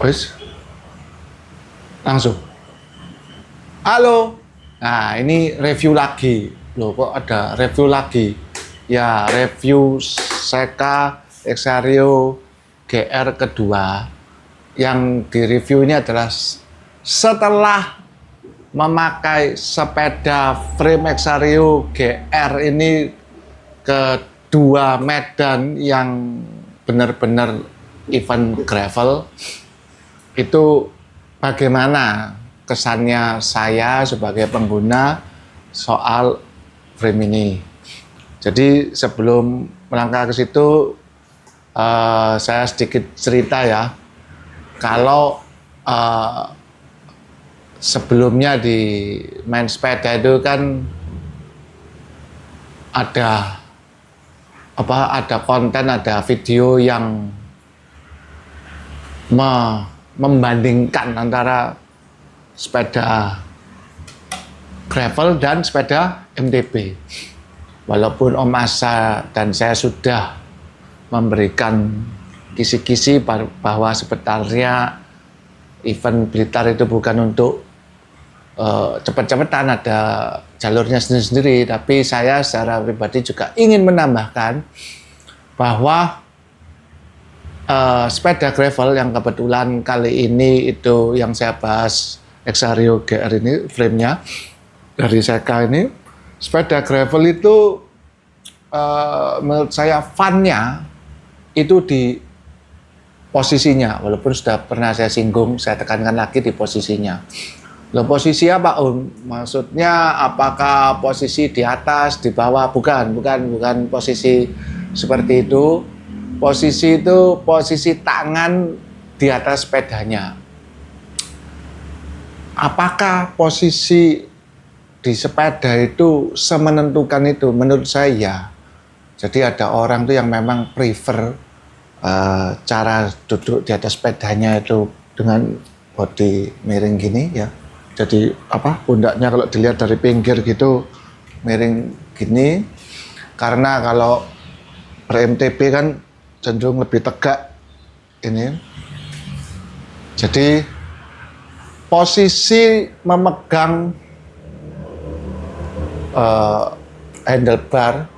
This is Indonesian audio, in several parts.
Wes, langsung. Halo. Nah, ini review lagi. Loh, kok ada review lagi? Ya, review Seka Exario GR kedua. Yang direview ini adalah setelah memakai sepeda frame Exario GR ini ke dua medan yang benar-benar event gravel. Itu bagaimana kesannya saya sebagai pengguna soal frame ini. Jadi sebelum melangkah ke situ, saya sedikit cerita ya. Kalau sebelumnya di main sepeda itu kan ada konten, ada video yang membandingkan antara sepeda gravel dan sepeda MTB. Walaupun Om Asa dan saya sudah memberikan kisi-kisi bahwa sebenarnya event Blitar itu bukan untuk cepat-cepatan, ada jalurnya sendiri-sendiri, tapi saya secara pribadi juga ingin menambahkan bahwa sepeda gravel yang kebetulan kali ini itu yang saya bahas Exario GR ini, frame-nya dari Seka ini, sepeda gravel itu menurut saya fun-nya itu di posisinya, walaupun sudah pernah saya singgung, saya tekankan lagi di posisinya. Loh, posisi apa Om? Maksudnya apakah posisi di atas, di bawah? Bukan posisi seperti itu. Posisi itu posisi tangan di atas sepedanya. Apakah posisi di sepeda itu semenentukan itu? Menurut saya ya. Jadi ada orang tuh yang memang prefer cara duduk di atas sepedanya itu dengan body miring gini ya. Jadi pundaknya kalau dilihat dari pinggir gitu miring gini. Karena kalau ber-MTB kan cenderung lebih tegak ini. Jadi posisi memegang handlebar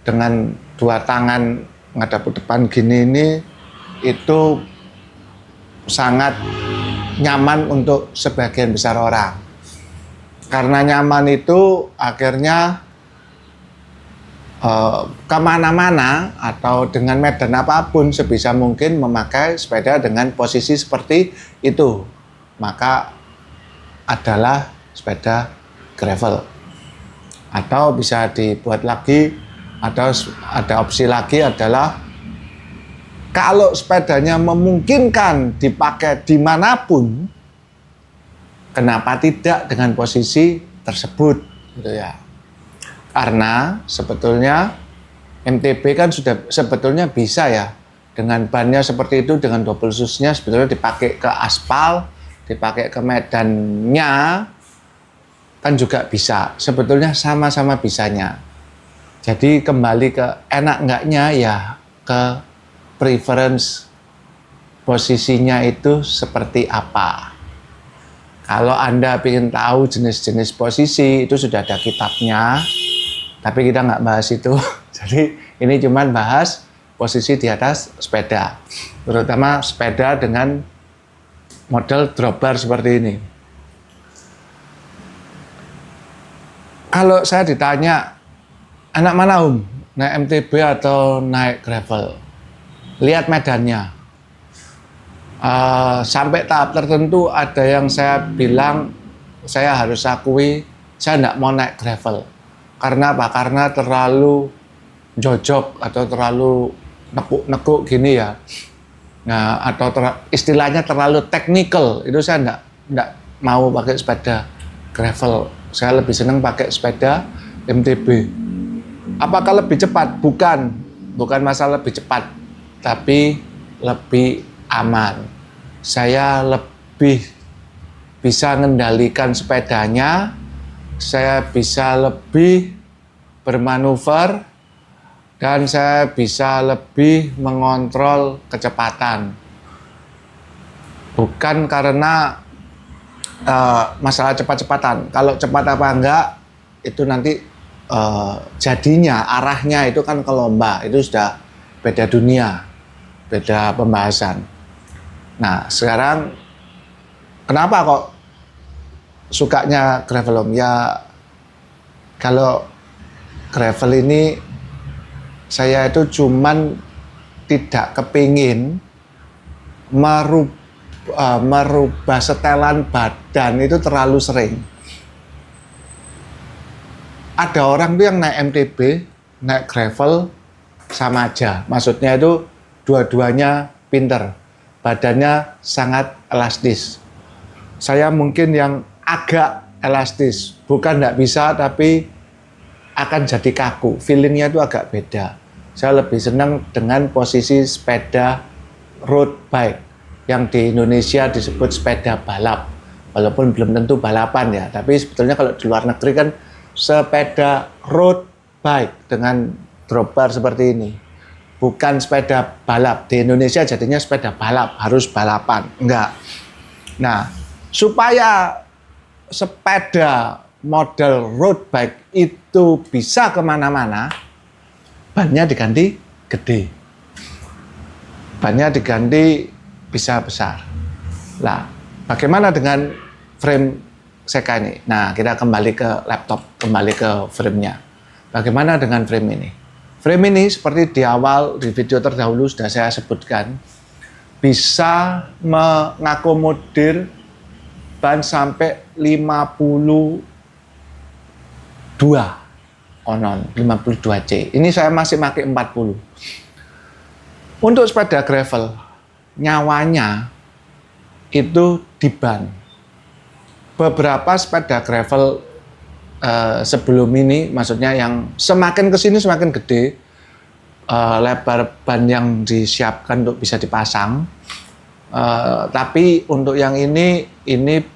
dengan dua tangan menghadap ke depan gini ini itu sangat nyaman untuk sebagian besar orang. Karena nyaman itu akhirnya kemana-mana atau dengan medan apapun sebisa mungkin memakai sepeda dengan posisi seperti itu, maka adalah sepeda gravel. Atau bisa dibuat lagi, atau ada opsi lagi adalah kalau sepedanya memungkinkan dipakai dimanapun, kenapa tidak dengan posisi tersebut gitu ya. Karena sebetulnya MTB kan sudah sebetulnya bisa ya, dengan bannya seperti itu, dengan double shoes-nya sebetulnya dipakai ke aspal, dipakai ke medannya kan juga bisa. Sebetulnya sama-sama bisanya. Jadi kembali ke enak enggaknya ya, ke preference posisinya itu seperti apa. Kalau Anda ingin tahu jenis-jenis posisi itu sudah ada kitabnya. Tapi kita nggak bahas itu. Jadi ini cuma bahas posisi di atas sepeda. Terutama sepeda dengan model drop bar seperti ini. Kalau saya ditanya, enak mana Om? Naik MTB atau naik gravel? Lihat medannya. Sampai tahap tertentu ada yang saya bilang, saya harus akui, saya nggak mau naik gravel. Karena apa? Karena terlalu jojok atau terlalu nekuk-nekuk gini ya. Nah, atau istilahnya terlalu teknikal. Itu saya enggak mau pakai sepeda gravel. Saya lebih senang pakai sepeda MTB. Apakah lebih cepat? Bukan masalah lebih cepat, tapi lebih aman. Saya lebih bisa mengendalikan sepedanya. Saya bisa lebih bermanuver dan saya bisa lebih mengontrol kecepatan. bukan karena masalah cepat-cepatan. Kalau cepat apa enggak itu nanti jadinya arahnya itu kan ke lomba, itu sudah beda dunia, beda pembahasan. Nah sekarang kenapa kok sukanya gravelom? Ya kalau gravel ini saya itu cuman tidak kepingin merubah setelan badan itu terlalu sering. Ada orang tuh yang naik MTB, naik gravel sama aja. Maksudnya itu dua-duanya pinter, badannya sangat elastis. Saya mungkin yang agak elastis, bukan nggak bisa tapi akan jadi kaku. Feelingnya itu agak beda. Saya lebih senang dengan posisi sepeda road bike yang di Indonesia disebut sepeda balap. Walaupun belum tentu balapan ya, tapi sebetulnya kalau di luar negeri kan sepeda road bike dengan drop bar seperti ini. Bukan sepeda balap. Di Indonesia jadinya sepeda balap, harus balapan. Enggak. Nah, supaya sepeda model road bike itu bisa kemana-mana, bannya diganti gede. Bannya diganti bisa besar. Nah, bagaimana dengan frame Seka ini? Nah, kita kembali ke laptop, kembali ke frame-nya. Bagaimana dengan frame ini? Frame ini seperti di awal, di video terdahulu sudah saya sebutkan, bisa mengakomodir ban sampai 52 onon, 52C. Ini saya masih pakai 40. Untuk sepeda gravel, nyawanya itu di ban. Beberapa sepeda gravel sebelum ini, maksudnya yang semakin kesini semakin gede, lebar ban yang disiapkan untuk bisa dipasang. Tapi untuk yang ini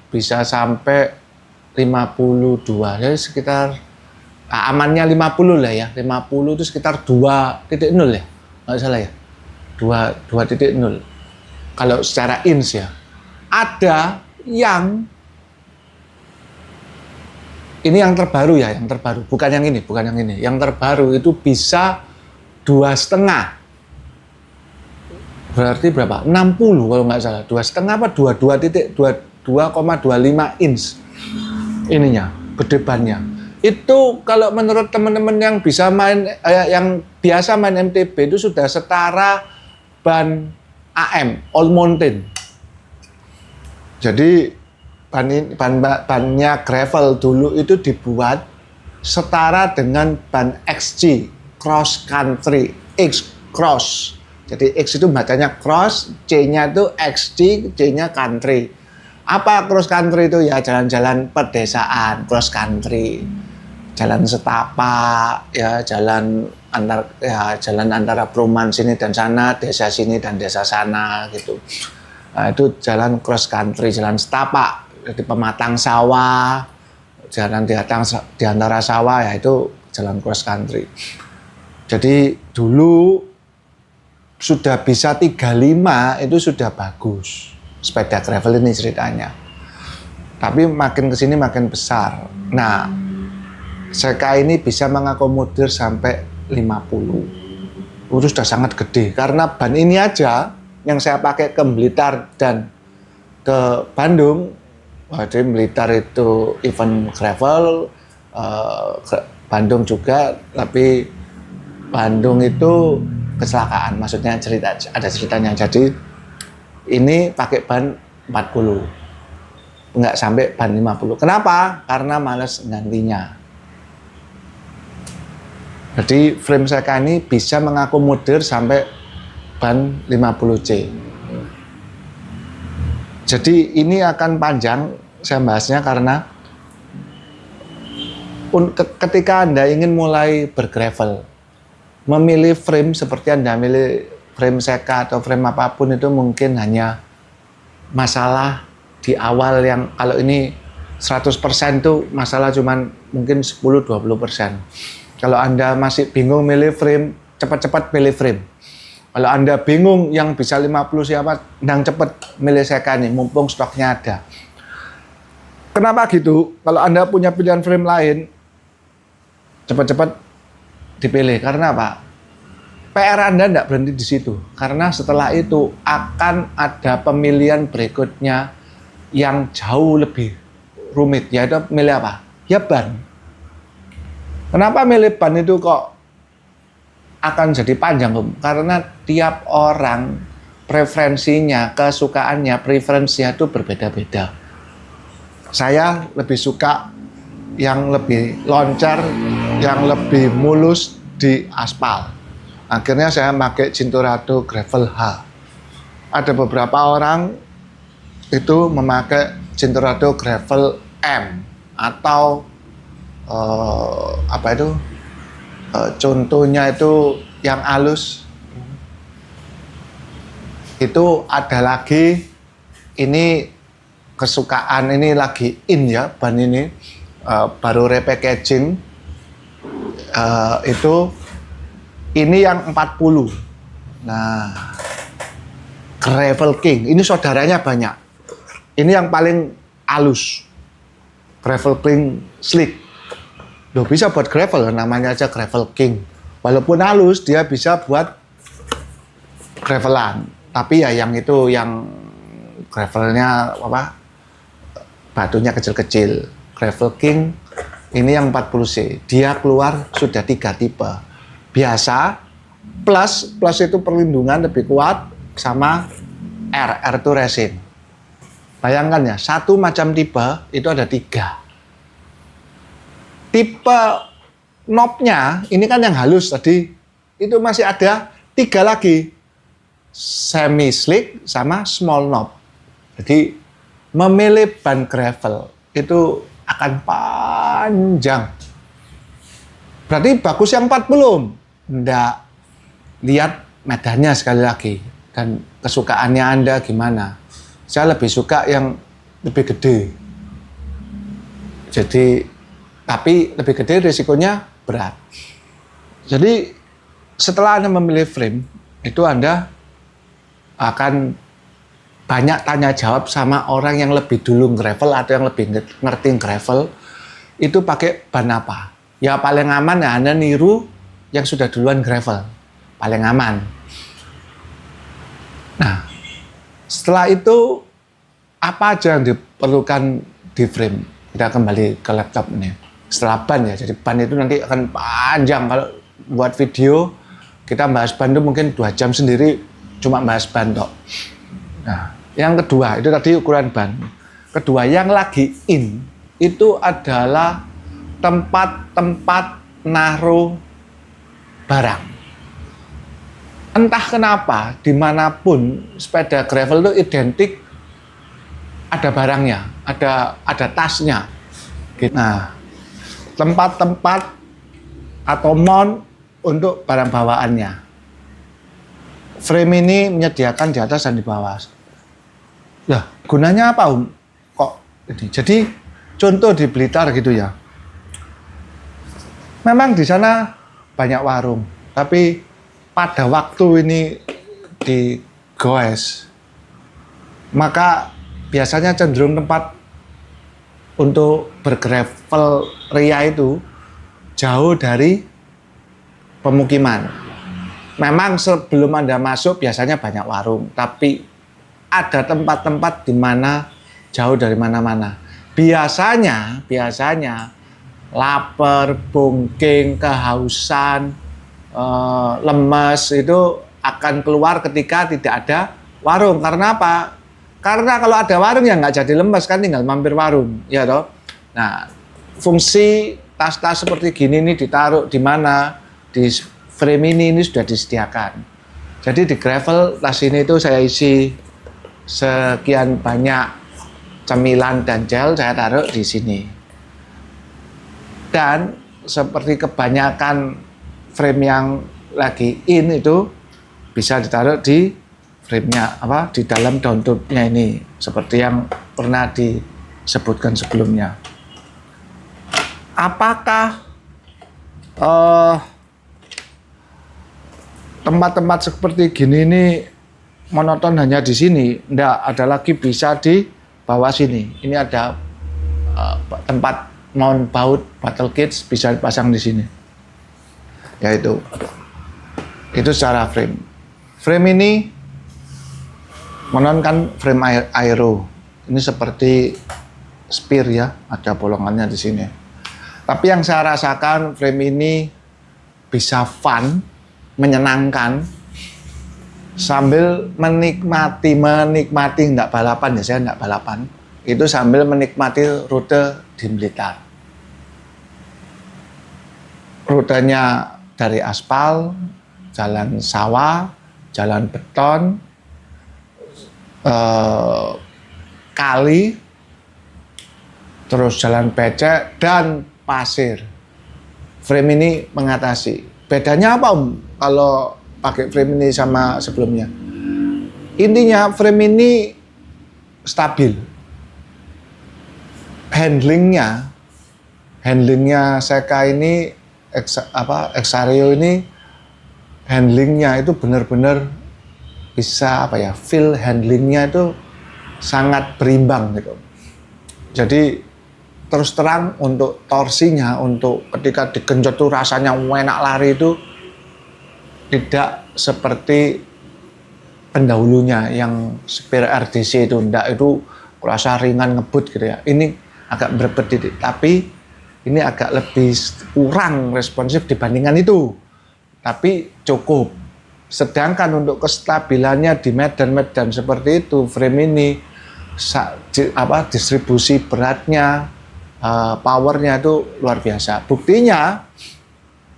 bisa sampai 52, ya sekitar amannya 50 lah ya. 50 itu sekitar 2.0 ya, nggak salah ya, 2.0 kalau secara inch ya. Ada yang ini yang terbaru ya, yang terbaru, bukan yang ini. Yang terbaru itu bisa 2,5. Berarti berapa? 60 kalau nggak salah. 2,5 apa 2,25 inch ininya, gede bannya. Itu kalau menurut teman-teman yang bisa main, yang biasa main MTB itu sudah setara ban AM, All Mountain. Jadi bannya gravel dulu itu dibuat setara dengan ban XC, Cross Country, X Cross. Jadi X itu bacanya cross, C-nya itu XC, C-nya country. Apa cross country itu? Ya jalan-jalan pedesaan, cross country. Jalan setapak, ya jalan antara perumahan sini dan sana, desa sini dan desa sana gitu. Nah, itu jalan cross country, jalan setapak, di pematang sawah, jalan di antara sawah, ya itu jalan cross country. Jadi dulu sudah bisa 35 itu sudah bagus sepeda gravel ini ceritanya. Tapi makin kesini makin besar. Nah, Seka ini bisa mengakomodir sampai 50. Itu sudah sangat gede. Karena ban ini aja yang saya pakai ke Blitar dan ke Bandung. Jadi Blitar itu event gravel, Bandung juga, tapi Bandung itu kecelakaan, maksudnya ada ceritanya. Jadi ini pakai ban 40, nggak sampai ban 50. Kenapa? Karena males gantinya. Jadi frame Seka ini bisa mengakomodir sampai ban 50C. Jadi ini akan panjang saya bahasnya karena ketika Anda ingin mulai bergravel, memilih frame seperti Anda memilih frame Seka atau frame apapun itu mungkin hanya masalah di awal yang kalau ini 100% tuh masalah cuman mungkin 10-20%. Kalau Anda masih bingung milih frame, cepat-cepat pilih frame. Kalau Anda bingung yang bisa 50 siapa, ndang cepet milih second nih, mumpung stoknya ada. Kenapa gitu? Kalau Anda punya pilihan frame lain, cepat-cepat dipilih. Karena apa? PR Anda tidak berhenti di situ. Karena setelah itu akan ada pemilihan berikutnya yang jauh lebih rumit. Yaitu milih apa? Ya ban. Kenapa milih ban itu kok akan jadi panjang, Om? Karena tiap orang preferensinya, kesukaannya, preferensinya itu berbeda-beda. Saya lebih suka yang lebih loncar, yang lebih mulus di aspal. Akhirnya saya pakai Cinturato Gravel H. Ada beberapa orang itu memakai Cinturato Gravel M atau contohnya itu yang halus. Itu ada lagi, ini kesukaan, ini lagi in ya ban ini, baru repackaging, itu ini yang 40. Nah, Gravel King ini saudaranya banyak. Ini yang paling halus, Gravel King Slick. Loh, bisa buat gravel, namanya aja Gravel King. Walaupun halus, dia bisa buat gravelan. Tapi ya yang itu, yang gravelnya apa, batunya kecil-kecil. Gravel King ini yang 40C. Dia keluar sudah 3 tipe. Biasa, plus itu perlindungan lebih kuat, sama R itu resin. Bayangkan ya, satu macam tipe itu ada 3. Tipe knobnya ini kan yang halus tadi, itu masih ada 3 lagi, semi slick sama small knob. Jadi memilih ban gravel itu akan panjang. Berarti bagus yang 4 belum? Nggak. Lihat medannya sekali lagi dan kesukaannya Anda gimana. Saya lebih suka yang lebih gede. Jadi, tapi lebih gede risikonya berat. Jadi setelah Anda memilih frame, itu Anda akan banyak tanya jawab sama orang yang lebih dulu gravel atau yang lebih ngerti gravel, itu pakai ban apa. Ya paling aman ya Anda niru yang sudah duluan gravel, paling aman. Nah, setelah itu apa aja yang diperlukan di frame? Kita kembali ke laptop ini. Setelah ban ya, jadi ban itu nanti akan panjang. Kalau buat video, kita bahas ban itu mungkin 2 jam sendiri, cuma bahas ban tok. Nah, yang kedua, itu tadi ukuran ban. Kedua, yang lagi in, itu adalah tempat-tempat naruh barang. Entah kenapa, dimanapun sepeda gravel itu identik ada barangnya, ada tasnya. Nah, tempat-tempat atau mount untuk barang bawaannya. Frame ini menyediakan di atas dan di bawah. Lah, gunanya apa, Om? Kok ini? Jadi contoh di Blitar gitu ya. Memang di sana banyak warung, tapi pada waktu ini digoes, maka biasanya cenderung tempat untuk bergravel ria itu jauh dari pemukiman. Memang sebelum Anda masuk biasanya banyak warung, tapi ada tempat-tempat di mana jauh dari mana-mana. Biasanya lapar, bungking, kehausan, lemes itu akan keluar ketika tidak ada warung. Karena apa? Karena kalau ada warung ya nggak jadi lemes, kan tinggal mampir warung, ya toh. Nah, fungsi tas-tas seperti gini ini ditaruh di mana? Di frame ini sudah disediakan. Jadi di gravel tas ini itu saya isi sekian banyak cemilan dan gel, saya taruh di sini. Dan seperti kebanyakan frame yang lagi in itu bisa ditaruh di frame-nya, di dalam downtube-nya ini, seperti yang pernah disebutkan sebelumnya. Apakah tempat-tempat seperti gini ini monoton hanya di sini, enggak, ada lagi bisa di bawah sini. Ini ada tempat mount baut battle cage bisa dipasang di sini. Yaitu itu secara frame. Frame ini menonkan frame aero. Ini seperti spear ya, ada bolongannya di sini. Tapi yang saya rasakan frame ini bisa fun, menyenangkan, sambil menikmati enggak balapan ya, saya enggak balapan. Itu sambil menikmati rute di Blitar. Rutenya dari aspal, jalan sawah, jalan beton, kali, terus jalan becek dan pasir. Frame ini mengatasi. Bedanya apa Om kalau pakai frame ini sama sebelumnya? Intinya frame ini stabil. Handlingnya Seika ini Exario ini handlingnya itu benar-benar bisa feel handlingnya itu sangat berimbang gitu. Jadi terus terang untuk torsinya, untuk ketika digenjot tuh rasanya enak lari itu tidak seperti pendahulunya yang Spear RDC itu, itu rasa ringan ngebut gitu ya. Ini agak berbeda titik, tapi ini agak lebih kurang responsif dibandingkan itu, tapi cukup. Sedangkan untuk kestabilannya di medan-medan seperti itu, frame ini distribusi beratnya, powernya itu luar biasa. Buktinya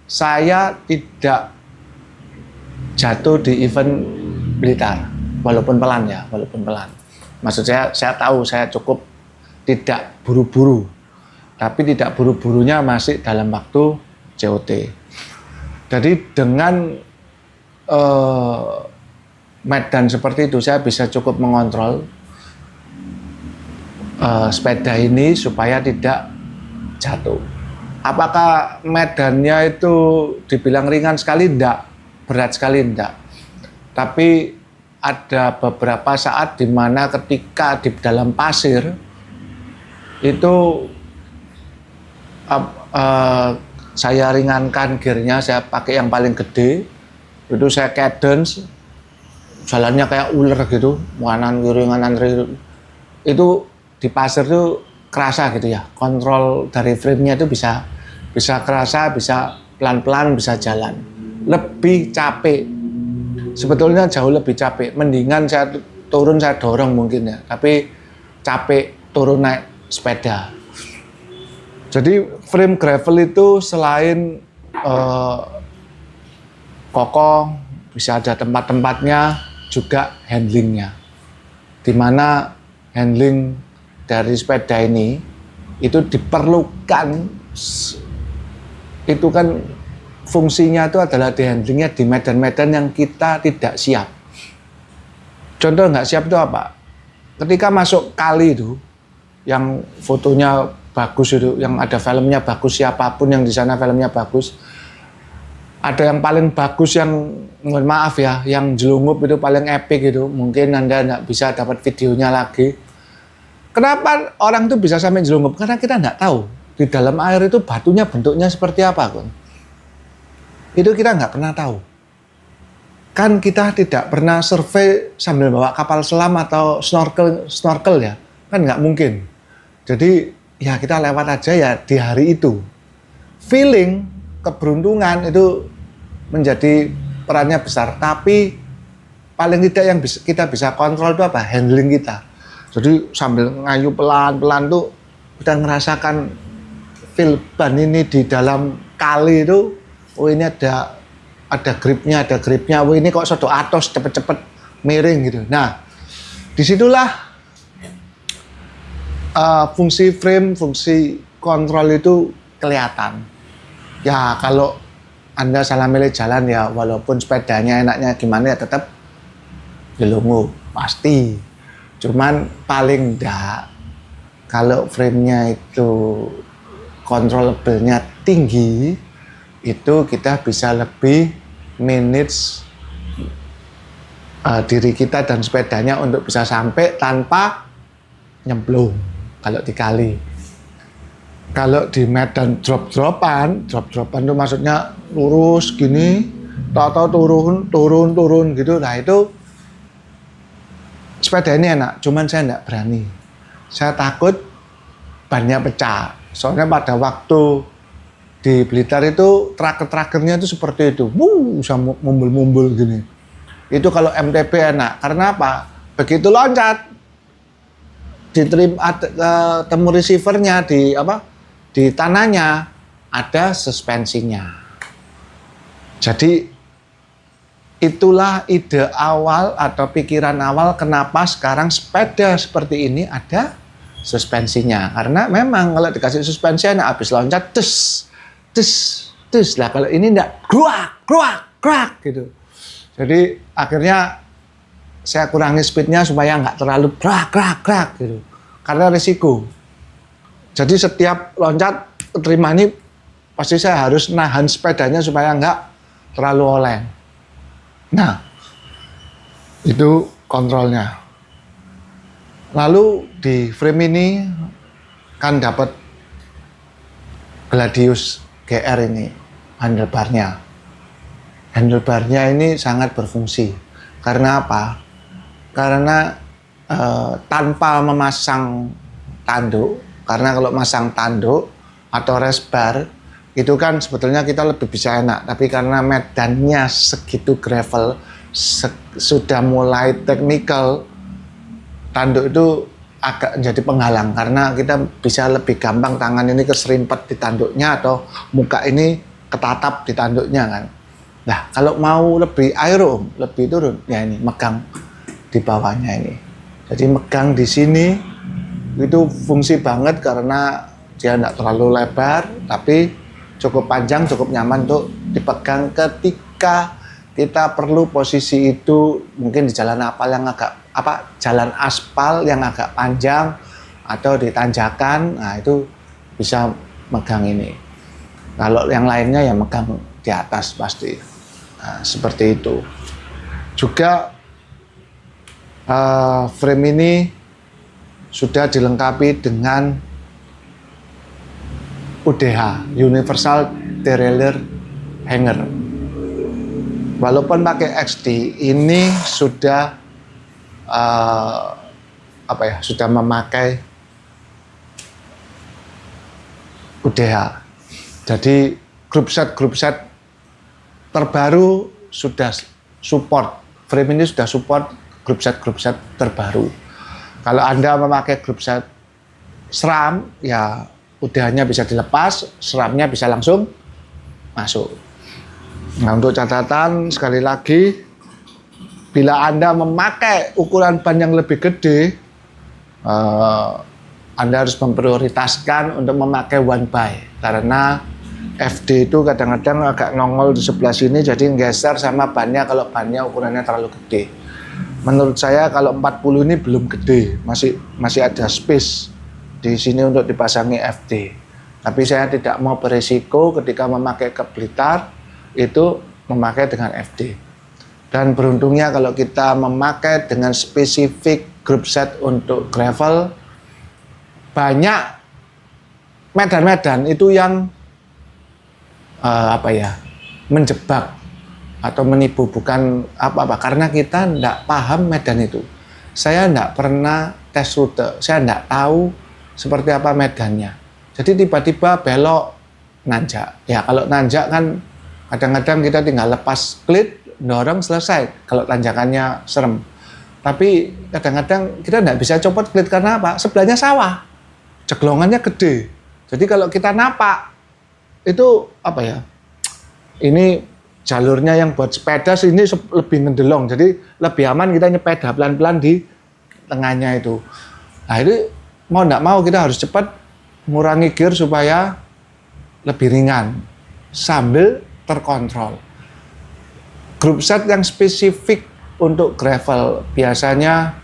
saya tidak jatuh di event Blitar, walaupun pelan. Maksud saya tahu saya cukup tidak buru-buru, tapi tidak buru-burunya masih dalam waktu COT. Jadi dengan medan seperti itu saya bisa cukup mengontrol sepeda ini supaya tidak jatuh. Apakah medannya itu dibilang ringan sekali? Enggak, berat sekali enggak. Tapi ada beberapa saat di mana ketika di dalam pasir itu saya ringankan gearnya, saya pakai yang paling gede, itu saya cadence, jalannya kayak ular gitu, kanan kiri, itu di pasir itu kerasa gitu ya, kontrol dari frame-nya itu bisa kerasa, bisa pelan-pelan, bisa jalan. Lebih capek, sebetulnya jauh lebih capek, mendingan saya turun saya dorong mungkin ya, tapi capek turun naik sepeda. Jadi frame gravel itu selain kokoh, bisa ada tempat-tempatnya, juga handlingnya. Dimana handling dari sepeda ini itu diperlukan, itu kan fungsinya itu adalah di handlingnya di medan-medan yang kita tidak siap. Contoh nggak siap itu apa? Ketika masuk kali itu, yang fotonya bagus itu, yang ada filmnya bagus, siapapun yang di sana filmnya bagus. Ada yang paling bagus yang, mohon maaf ya, yang jelungup itu paling epic itu. Mungkin Anda nggak bisa dapat videonya lagi. Kenapa orang itu bisa sampai jelungup? Karena kita nggak tahu di dalam air itu batunya bentuknya seperti apa, Kun. Itu kita nggak pernah tahu. Kan kita tidak pernah survei sambil bawa kapal selam atau snorkel ya, kan nggak mungkin. Jadi ya kita lewat aja ya di hari itu. Feeling, keberuntungan itu menjadi perannya besar. Tapi paling tidak yang kita bisa kontrol itu apa? Handling kita. Jadi sambil ngayu pelan-pelan tuh kita ngerasakan feel ban ini di dalam kali itu. Oh ini ada gripnya, Oh ini kok sodo atos cepet-cepet miring gitu. Nah, disitulah fungsi frame, fungsi kontrol itu kelihatan. Ya kalau Anda salah milih jalan ya, walaupun sepedanya enaknya gimana ya tetap jelungu pasti. Cuman paling enggak kalau frame-nya itu controllable-nya tinggi, itu kita bisa lebih manage diri kita dan sepedanya untuk bisa sampai tanpa nyemplung kalau di kali. Kalau di medan drop-dropan itu maksudnya lurus gini, tahu-tahu turun gitu. Nah itu sepeda ini enak, cuman saya enggak berani. Saya takut bannya pecah. Soalnya pada waktu di Blitar itu tracker-trackernya itu seperti itu, bisa mumbul-mumbul gini. Itu kalau MTB enak, karena apa? Begitu loncat, temu receivernya di tanahnya ada suspensinya. Jadi itulah ide awal atau pikiran awal kenapa sekarang sepeda seperti ini ada suspensinya. Karena memang kalau dikasih suspensi enak, habis loncat lah. Kalau ini enggak gruak gitu. Jadi akhirnya saya kurangi speednya supaya nggak terlalu grak gitu. Karena risiko. Jadi setiap loncat terima ini pasti saya harus nahan sepedanya supaya nggak terlalu oleng. Nah, itu kontrolnya. Lalu di frame ini kan dapat Gladius GR ini handlebarnya. Handlebarnya ini sangat berfungsi. Karena apa? Karena tanpa memasang tanduk, karena kalau masang tanduk atau race bar itu kan sebetulnya kita lebih bisa enak, tapi karena medannya segitu gravel, sudah mulai teknikal, tanduk itu agak menjadi penghalang karena kita bisa lebih gampang tangan ini keserimpet di tanduknya atau muka ini ketatap di tanduknya kan. Nah kalau mau lebih aero, lebih turun, ya ini megang di bawahnya ini. Jadi megang di sini itu fungsi banget karena dia tidak terlalu lebar, tapi cukup panjang, cukup nyaman untuk dipegang ketika kita perlu posisi itu mungkin di jalan jalan aspal yang agak panjang atau di tanjakan, nah itu bisa megang ini. Kalau yang lainnya ya megang di atas pasti. Nah, seperti itu. Juga frame ini sudah dilengkapi dengan UDH, Universal Derailleur Hanger. Walaupun pakai XD, ini sudah sudah memakai UDH. Jadi grup set terbaru sudah support. Frame ini sudah support grup set terbaru. Kalau Anda memakai grup set SRAM, ya UDH-nya bisa dilepas, SRAM-nya bisa langsung masuk. Nah, untuk catatan sekali lagi, bila Anda memakai ukuran ban yang lebih gede, Anda harus memprioritaskan untuk memakai one by, karena FD itu kadang-kadang agak nongol di sebelah sini, jadi geser sama bannya kalau bannya ukurannya terlalu gede. Menurut saya kalau 40 ini belum gede, masih ada space di sini untuk dipasangi FD. Tapi saya tidak mau berisiko ketika memakai ke Blitar itu memakai dengan FD. Dan beruntungnya kalau kita memakai dengan spesifik grup set untuk gravel, banyak medan-medan itu yang menjebak atau menipu, bukan apa-apa, karena kita tidak paham medan itu. Saya tidak pernah tes rute, saya tidak tahu seperti apa medannya. Jadi tiba-tiba belok nanjak. Ya kalau nanjak kan kadang-kadang kita tinggal lepas klit, dorong, selesai. Kalau tanjakannya serem. Tapi kadang-kadang kita tidak bisa copot klit karena apa? Sebelahnya sawah, ceglongannya gede. Jadi kalau kita napak itu ini jalurnya yang buat sepeda sini lebih ngedelong, jadi lebih aman kita nyepeda pelan-pelan di tengahnya itu. Nah ini mau tidak mau kita harus cepat mengurangi gear supaya lebih ringan sambil terkontrol. Grup set yang spesifik untuk gravel biasanya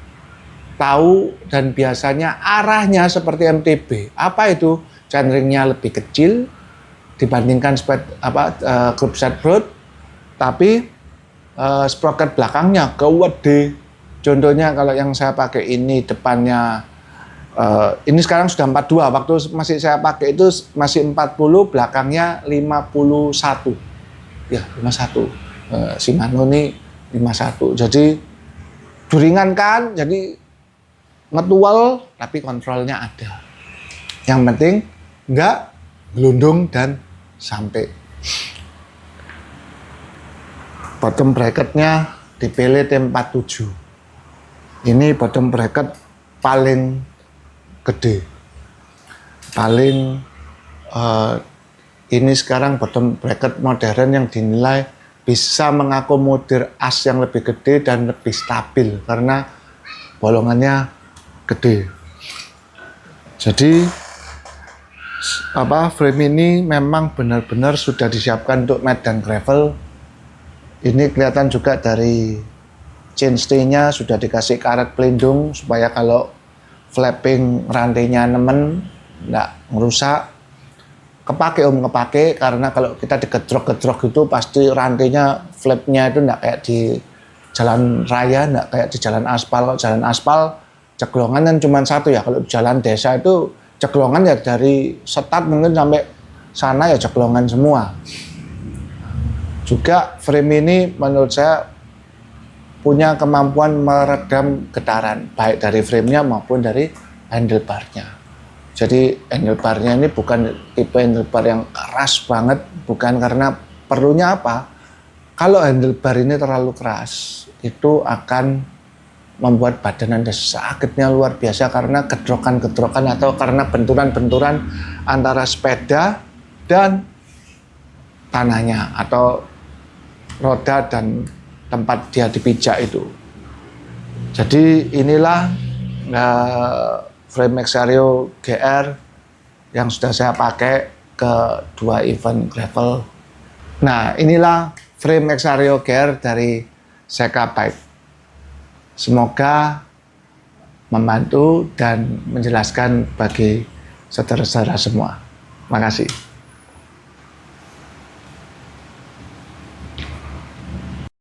tahu dan biasanya arahnya seperti MTB. Apa itu? Chainringnya lebih kecil dibandingkan grup set road, tapi sprocket belakangnya gede. Contohnya kalau yang saya pakai ini depannya ini sekarang sudah 42, waktu masih saya pakai itu masih 40, belakangnya 51. Ya, 51. Shimano ini 51. Jadi duringan kan, jadi ngetual tapi kontrolnya ada. Yang penting enggak gelundung dan sampai. Bottom bracketnya dipilih T47. Ini bottom bracket paling gede. Paling ini sekarang bottom bracket modern yang dinilai bisa mengakomodir as yang lebih gede dan lebih stabil karena bolongannya gede. Jadi frame ini memang benar-benar sudah disiapkan untuk medan gravel. Ini kelihatan juga dari chainstay-nya sudah dikasih karet pelindung supaya kalau flapping rantainya nemen nggak ngerusak. Kepake karena kalau kita digedrok-gedrok gitu pasti rantainya flapnya itu nggak kayak di jalan raya, nggak kayak di jalan aspal. Kalau jalan aspal ceklongan kan cuma satu ya, kalau jalan desa itu ceklongan ya dari start mungkin sampai sana ya ceklongan semua. Juga frame ini menurut saya punya kemampuan meredam getaran baik dari framenya maupun dari handlebarnya. Jadi handlebarnya ini bukan tipe handlebar yang keras banget, bukan karena perlunya apa? Kalau handlebar ini terlalu keras, itu akan membuat badan Anda sakitnya luar biasa karena gedrokan-gedrokan atau karena benturan-benturan antara sepeda dan tanahnya atau roda dan tempat dia dipijak itu. Jadi inilah frame Exario GR yang sudah saya pakai ke 2 event gravel. Nah, inilah frame Exario GR dari Seka Bike. Semoga membantu dan menjelaskan bagi saudara-saudara semua. Terima kasih.